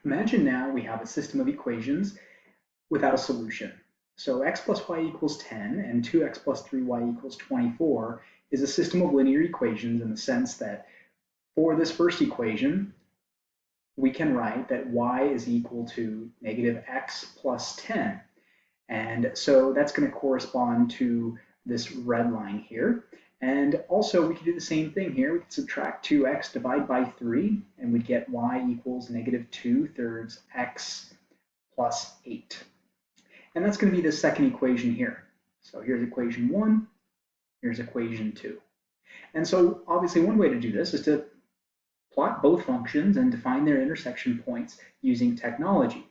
Imagine now we have a system of equations without a solution. So x plus y equals 10 and 2x plus 3y equals 24 is a system of linear equations in the sense that for this first equation, we can write that y is equal to negative x plus 10. And so that's going to correspond to this red line here. And also we can do the same thing here. We can subtract 2x, divide by 3, and we'd get y equals negative 2/3 x plus 8. And that's going to be the second equation here. So here's equation 1, here's equation 2. And so obviously one way to do this is to plot both functions and define their intersection points using technology.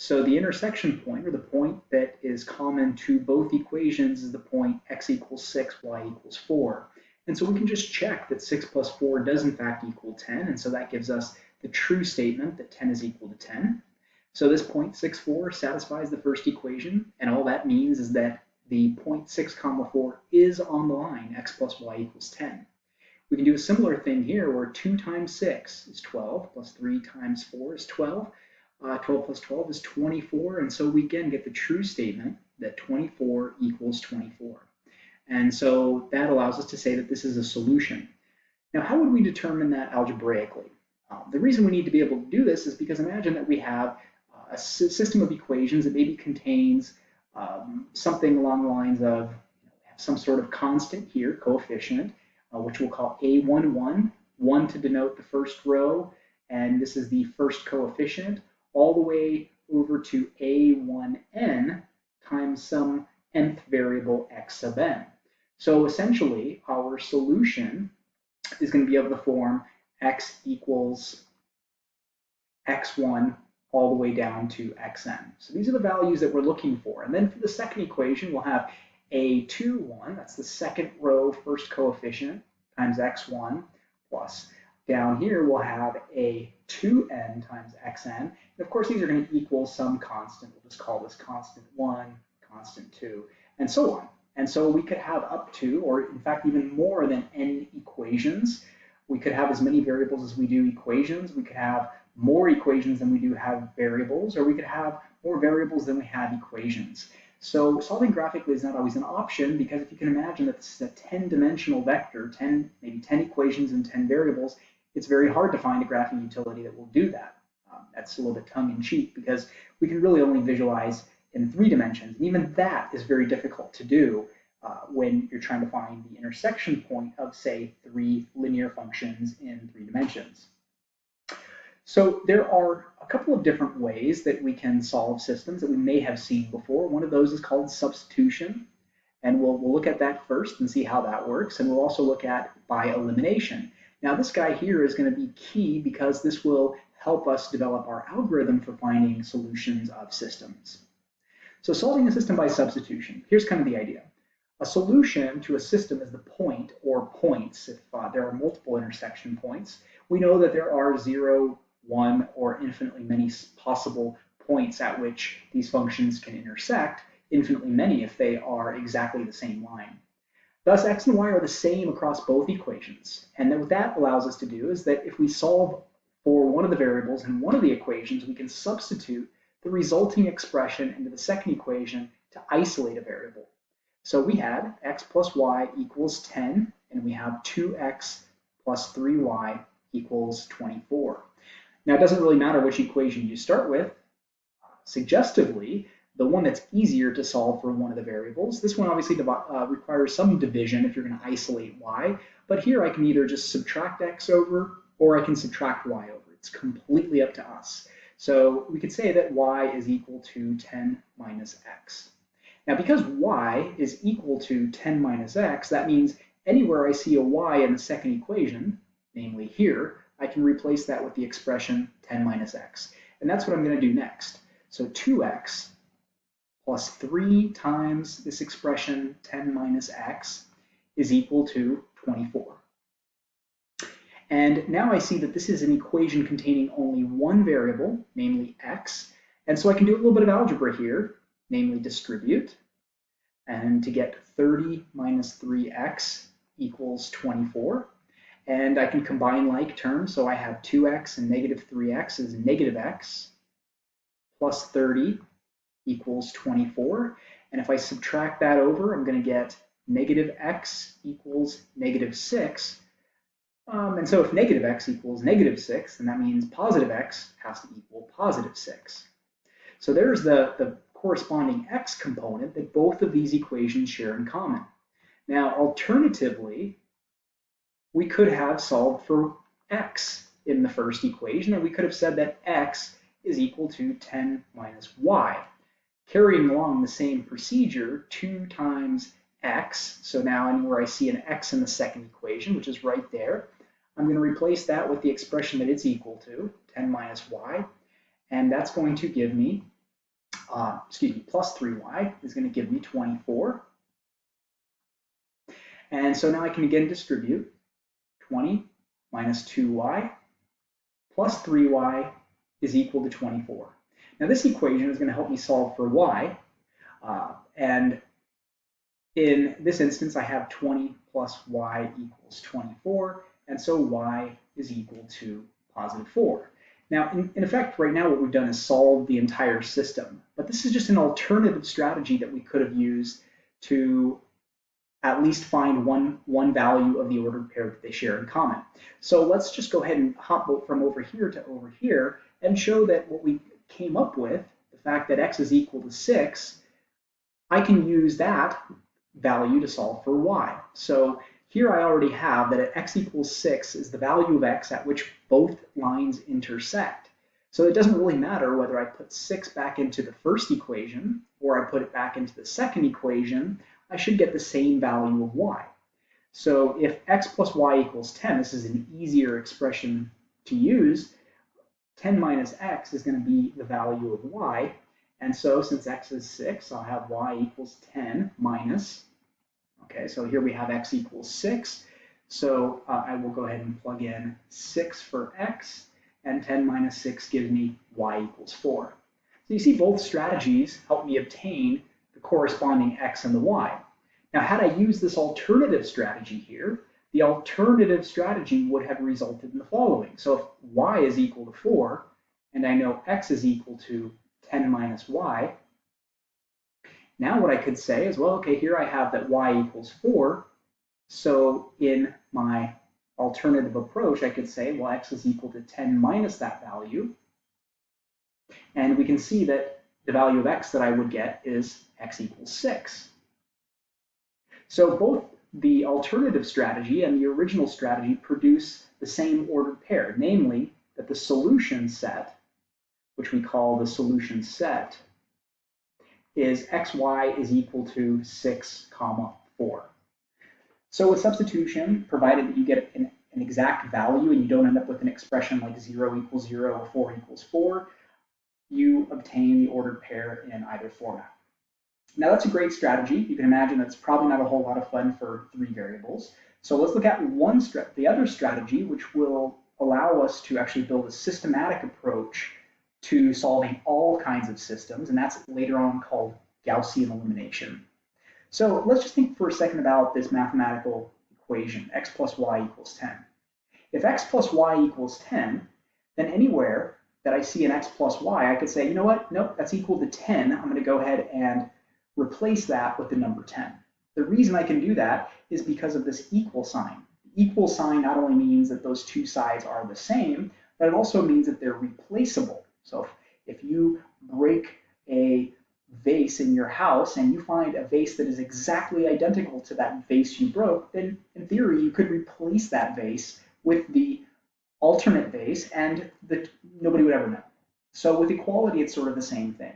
So the intersection point, or the point that is common to both equations, is the point x equals 6, y equals 4. And so we can just check that 6 plus 4 does in fact equal 10, and so that gives us the true statement that 10 is equal to 10. So this point 6, 4 satisfies the first equation, and all that means is that the point 6, 4 is on the line x plus y equals 10. We can do a similar thing here where 2 times 6 is 12, plus 3 times 4 is 12. 12 plus 12 is 24, and so we again get the true statement that 24 equals 24. And so that allows us to say that this is a solution. Now, how would we determine that algebraically? The reason we need to be able to do this is because imagine that we have a system of equations that maybe contains something along the lines of some sort of constant here, coefficient, which we'll call A11, 1 to denote the first row, and this is the first coefficient, all the way over to A1n times some nth variable x sub n. So essentially, our solution is going to be of the form x equals x1 all the way down to xn. So these are the values that we're looking for. And then for the second equation, we'll have A21, that's the second row first coefficient, times x1 plus. Down here, we'll have a 2n times xn. And of course, these are going to equal some constant. We'll just call this constant 1, constant 2, and so on. And so we could have up to, or in fact, even more than n equations. We could have as many variables as we do equations. We could have more equations than we do have variables, or we could have more variables than we have equations. So solving graphically is not always an option because if you can imagine that this is a 10-dimensional vector, maybe 10 equations and 10 variables, it's very hard to find a graphing utility that will do that. That's a little bit tongue-in-cheek because we can really only visualize in 3 dimensions, and even that is very difficult to do when you're trying to find the intersection point of, say, 3 linear functions in 3 dimensions. So there are a couple of different ways that we can solve systems that we may have seen before. One of those is called substitution, and we'll look at that first and see how that works, and we'll also look at by elimination. Now this guy here is going to be key because this will help us develop our algorithm for finding solutions of systems. So solving a system by substitution, here's kind of the idea. A solution to a system is the point or points. If there are multiple intersection points, we know that there are 0, 1, or infinitely many possible points at which these functions can intersect, infinitely many if they are exactly the same line. Thus, x and y are the same across both equations. And then what that allows us to do is that if we solve for one of the variables in one of the equations, we can substitute the resulting expression into the second equation to isolate a variable. So we had x plus y equals 10, and we have 2x plus 3y equals 24. Now, it doesn't really matter which equation you start with. Suggestively, the one that's easier to solve for one of the variables, this one obviously requires some division if you're going to isolate y, but here I can either just subtract x over or I can subtract y over. It's completely up to us. So we could say that y is equal to 10 minus x. Now, because y is equal to 10 minus x, that means anywhere I see a y in the second equation, namely here, I can replace that with the expression 10 minus x. And that's what I'm going to do next. So 2x plus 3 times this expression 10 minus x is equal to 24. And now I see that this is an equation containing only one variable, namely x. And so I can do a little bit of algebra here, namely distribute. And to get 30 minus 3x equals 24. And I can combine like terms, so I have 2x and negative 3x is negative x plus 30 equals 24. And if I subtract that over, I'm going to get negative x equals negative 6. And so if negative x equals negative 6, then that means positive x has to equal positive 6. So there's the corresponding x component that both of these equations share in common. Now, alternatively, we could have solved for x in the first equation, and we could have said that x is equal to 10 minus y. Carrying along the same procedure, 2 times x, so now anywhere I see an x in the second equation, which is right there, I'm going to replace that with the expression that it's equal to, 10 minus y, and that's going to give me, plus 3y is going to give me 24. And so now I can again distribute 20 minus 2y plus 3y is equal to 24. Now this equation is going to help me solve for y, and in this instance I have 20 plus y equals 24, and so y is equal to positive 4. Now in effect right now what we've done is solve the entire system, but this is just an alternative strategy that we could have used to at least find one value of the ordered pair that they share in common. So let's just go ahead and hop from over here to over here and show that what we came up with, the fact that x is equal to 6, I can use that value to solve for y. So here I already have that at x equals 6 is the value of x at which both lines intersect. So it doesn't really matter whether I put 6 back into the first equation or I put it back into the second equation, I should get the same value of y. So if x plus y equals 10, this is an easier expression to use, 10 minus x is going to be the value of y. And so since x is 6, I'll have y equals 10 minus, okay, so here we have x equals 6. So I will go ahead and plug in 6 for x, and 10 minus 6 gives me y equals 4. So you see both strategies help me obtain the corresponding x and the y. Now, had I used this alternative strategy here, the alternative strategy would have resulted in the following. So if y is equal to 4, and I know x is equal to 10 minus y, now what I could say is, well, okay, here I have that y equals 4, so in my alternative approach, I could say, well, x is equal to 10 minus that value, and we can see that the value of x that I would get is x equals 6. So both the alternative strategy and the original strategy produce the same ordered pair, namely that the solution set, which we call the solution set, is xy is equal to 6, 4. So with substitution, provided that you get an exact value and you don't end up with an expression like 0 equals 0 or 4 equals 4, you obtain the ordered pair in either format. Now that's a great strategy. You can imagine that's probably not a whole lot of fun for 3 variables. So let's look at the other strategy, which will allow us to actually build a systematic approach to solving all kinds of systems, and that's later on called Gaussian elimination. So let's just think for a second about this mathematical equation, x plus y equals 10. If x plus y equals 10, then anywhere that I see an x plus y, I could say, you know what, nope, that's equal to 10. I'm going to go ahead and replace that with the number 10. The reason I can do that is because of this equal sign. The equal sign not only means that those two sides are the same, but it also means that they're replaceable. So if you break a vase in your house and you find a vase that is exactly identical to that vase you broke, then in theory you could replace that vase with the alternate vase and nobody would ever know. So with equality, it's sort of the same thing.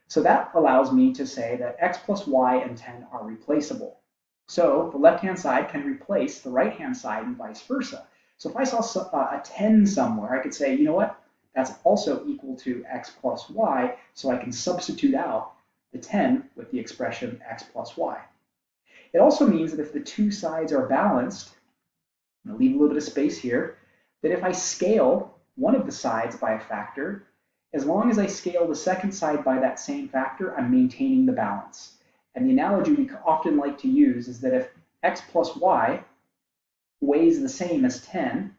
So that allows me to say that x plus y and 10 are replaceable. So the left-hand side can replace the right-hand side and vice versa. So if I saw a 10 somewhere, I could say, you know what? That's also equal to x plus y, so I can substitute out the 10 with the expression x plus y. It also means that if the two sides are balanced, I'm going to leave a little bit of space here, that if I scale one of the sides by a factor, as long as I scale the second side by that same factor, I'm maintaining the balance. And the analogy we often like to use is that if x plus y weighs the same as 10,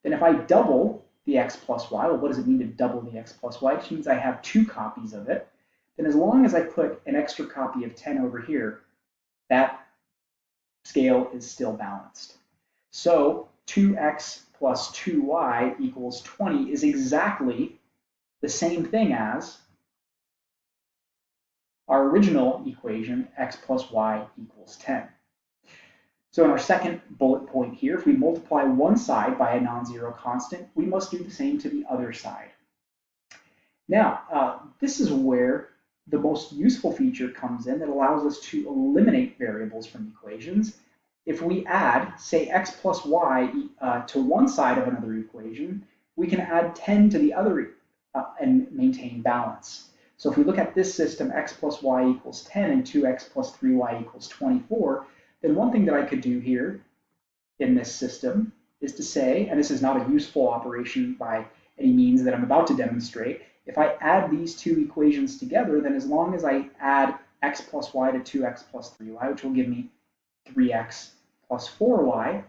then if I double the x plus y, well, what does it mean to double the x plus y? Which means I have 2 copies of it. Then as long as I put an extra copy of 10 over here, that scale is still balanced. So 2x plus 2y equals 20 is exactly the same thing as our original equation, x plus y equals 10. So in our second bullet point here, if we multiply one side by a non-zero constant, we must do the same to the other side. Now, this is where the most useful feature comes in that allows us to eliminate variables from equations. If we add, say, x plus y to one side of another equation, we can add 10 to the other and maintain balance. So if we look at this system, x plus y equals 10 and 2x plus 3y equals 24, then one thing that I could do here in this system is to say, and this is not a useful operation by any means that I'm about to demonstrate, if I add these two equations together, then as long as I add x plus y to 2x plus 3y, which will give me 3x plus 4y,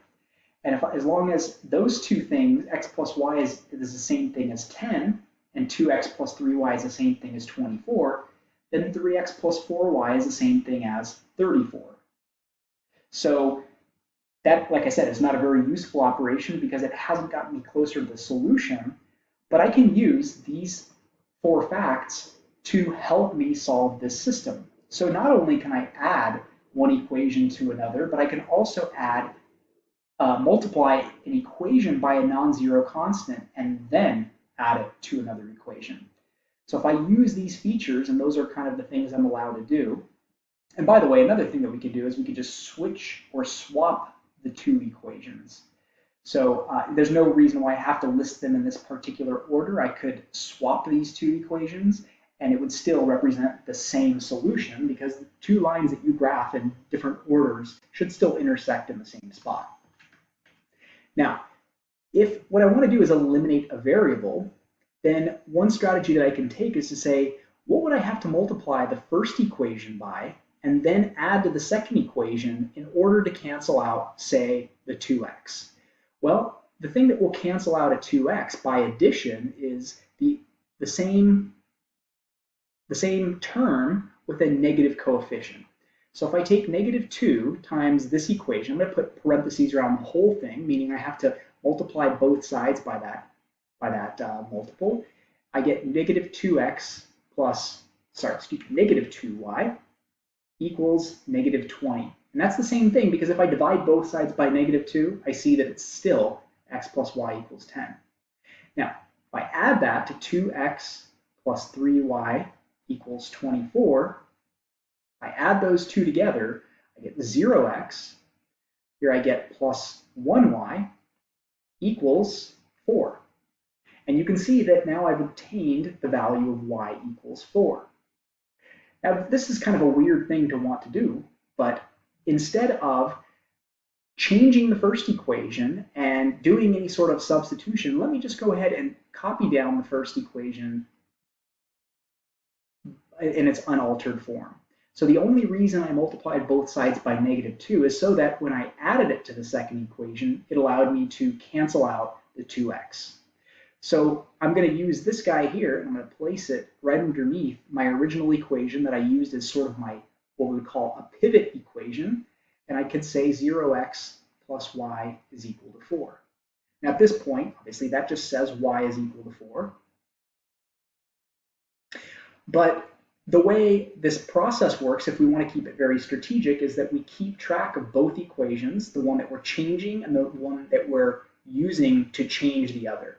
and as long as those two things, x plus y is the same thing as 10, and 2x plus 3y is the same thing as 24, then 3x plus 4y is the same thing as 34. So that, like I said, is not a very useful operation because it hasn't gotten me closer to the solution, but I can use these 4 facts to help me solve this system. So not only can I add one equation to another, but I can also add, multiply an equation by a non-zero constant and then add it to another equation. So if I use these features, and those are kind of the things I'm allowed to do, and by the way, another thing that we could do is we could just switch or swap the two equations. So there's no reason why I have to list them in this particular order. I could swap these two equations and it would still represent the same solution because the two lines that you graph in different orders should still intersect in the same spot. Now, if what I want to do is eliminate a variable, then one strategy that I can take is to say, what would I have to multiply the first equation by and then add to the second equation in order to cancel out, say, the 2x? Well, the thing that will cancel out a 2x by addition is the same term with a negative coefficient. So if I take negative 2 times this equation, I'm going to put parentheses around the whole thing, meaning I have to multiply both sides by that multiple. I get negative 2x plus, negative 2y equals negative 20. And that's the same thing because if I divide both sides by negative 2, I see that it's still x plus y equals 10. Now, if I add that to 2x plus 3y equals 24, I add those two together, I get 0x. Here I get plus 1y equals 4. And you can see that now I've obtained the value of y equals 4. Now, this is kind of a weird thing to want to do, but instead of changing the first equation and doing any sort of substitution, let me just go ahead and copy down the first equation in its unaltered form. So the only reason I multiplied both sides by negative 2 is so that when I added it to the second equation, it allowed me to cancel out the 2x. So I'm going to use this guy here, and I'm going to place it right underneath my original equation that I used as sort of my, what we would call a pivot equation, and I could say 0x plus y is equal to 4. Now at this point, obviously that just says y is equal to 4. But the way this process works, if we want to keep it very strategic, is that we keep track of both equations, the one that we're changing and the one that we're using to change the other.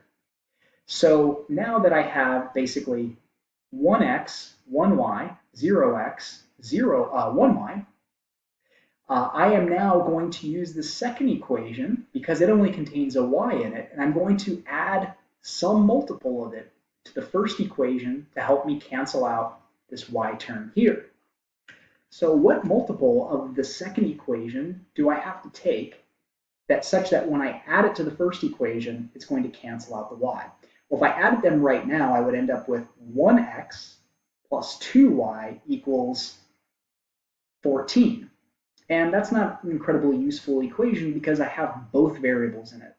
So now that I have basically 1x, 1y, 0x, 1y, I am now going to use the second equation because it only contains a y in it, and I'm going to add some multiple of it to the first equation to help me cancel out this y term here. So what multiple of the second equation do I have to take that such that when I add it to the first equation, it's going to cancel out the y? Well, if I added them right now, I would end up with 1x plus 2y equals 14. And that's not an incredibly useful equation because I have both variables in it.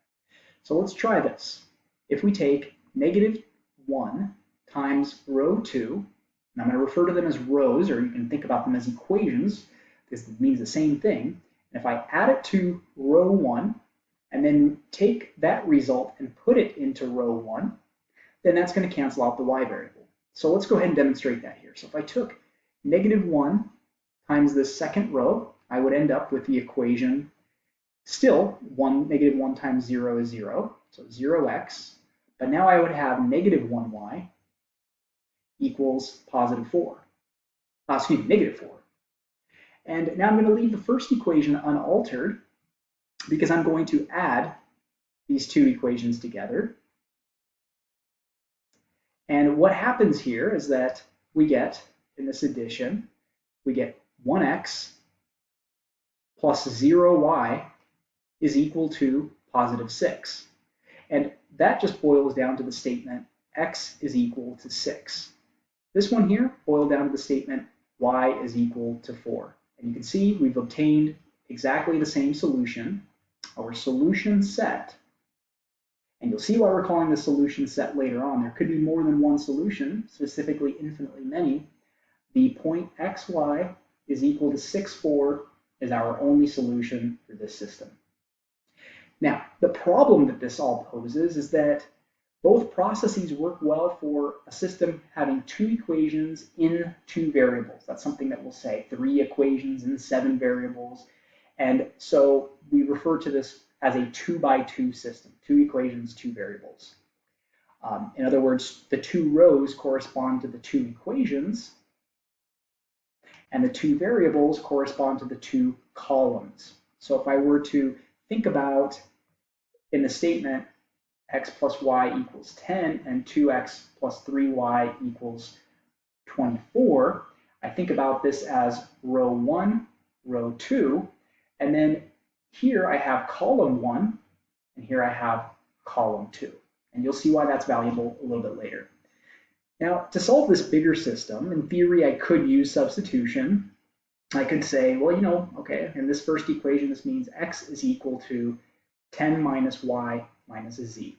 So let's try this. If we take -1 times row 2, and I'm going to refer to them as rows, or you can think about them as equations, because it means the same thing. And if I add it to row 1, and then take that result and put it into row 1, then that's going to cancel out the y variable. So let's go ahead and demonstrate that here. So if I took -1 times this second row, I would end up with the equation still -1 times 0 is 0, so 0x, but now I would have -1y equals +4. Excuse me, -4. And now I'm going to leave the first equation unaltered because I'm going to add these two equations together. And what happens here is that we get, in this addition, we get 1x plus 0y is equal to +6. And that just boils down to the statement x is equal to 6. This one here boiled down to the statement y is equal to 4. And you can see we've obtained exactly the same solution, our solution set. And you'll see why we're calling the solution set later on. There could be more than one solution, specifically infinitely many. The point xy is equal to 6, 4 is our only solution for this system. Now, the problem that this all poses is that both processes work well for a system having two equations in two variables. That's something that we'll say 3 equations in 7 variables. And so we refer to this as a 2-by-2 system, 2 equations, 2 variables. In other words, the 2 rows correspond to the 2 equations, and the 2 variables correspond to the 2 columns. So if I were to think about in the statement x plus y equals 10 and 2x plus 3y equals 24, I think about this as row 1, row 2, and then here I have column 1, and here I have column 2. And you'll see why that's valuable a little bit later. Now, to solve this bigger system, in theory, I could use substitution. I could say, well, you know, okay, in this first equation, this means x is equal to 10 minus y minus a z.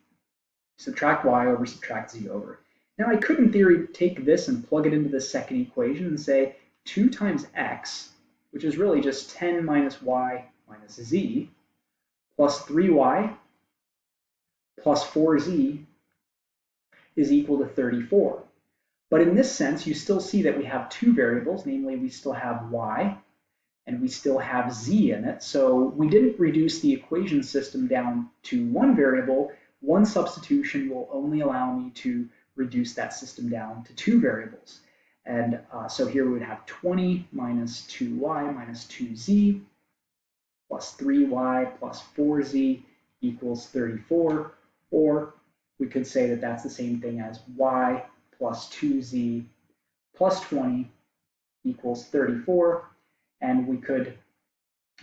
Subtract y over, subtract z over. Now, I could, in theory, take this and plug it into the second equation and say 2 times x, which is really just 10 minus y minus z, plus 3y plus 4z is equal to 34. But in this sense, you still see that we have 2 variables, namely we still have y and we still have z in it. So we didn't reduce the equation system down to 1 variable. One substitution will only allow me to reduce that system down to 2 variables. And so here we would have 20 minus 2y minus 2z plus 3y plus 4z equals 34, or we could say that that's the same thing as y plus 2z plus 20 equals 34, and we could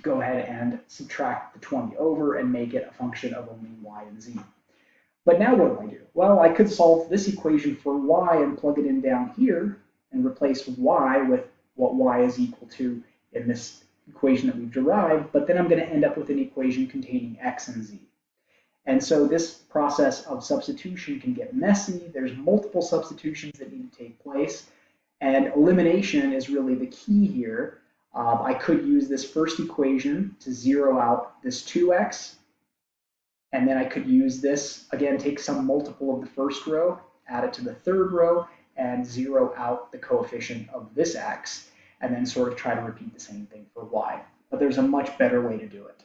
go ahead and subtract the 20 over and make it a function of only y and z. But now what do I do? Well, I could solve this equation for y and plug it in down here and replace y with what y is equal to in this equation that we've derived, but then I'm going to end up with an equation containing x and z. And so this process of substitution can get messy. There's multiple substitutions that need to take place, and elimination is really the key here. I could use this first equation to zero out this 2x, and then I could use this, again, take some multiple of the first row, add it to the third row, and zero out the coefficient of this x, and then sort of try to repeat the same thing for y. But there's a much better way to do it.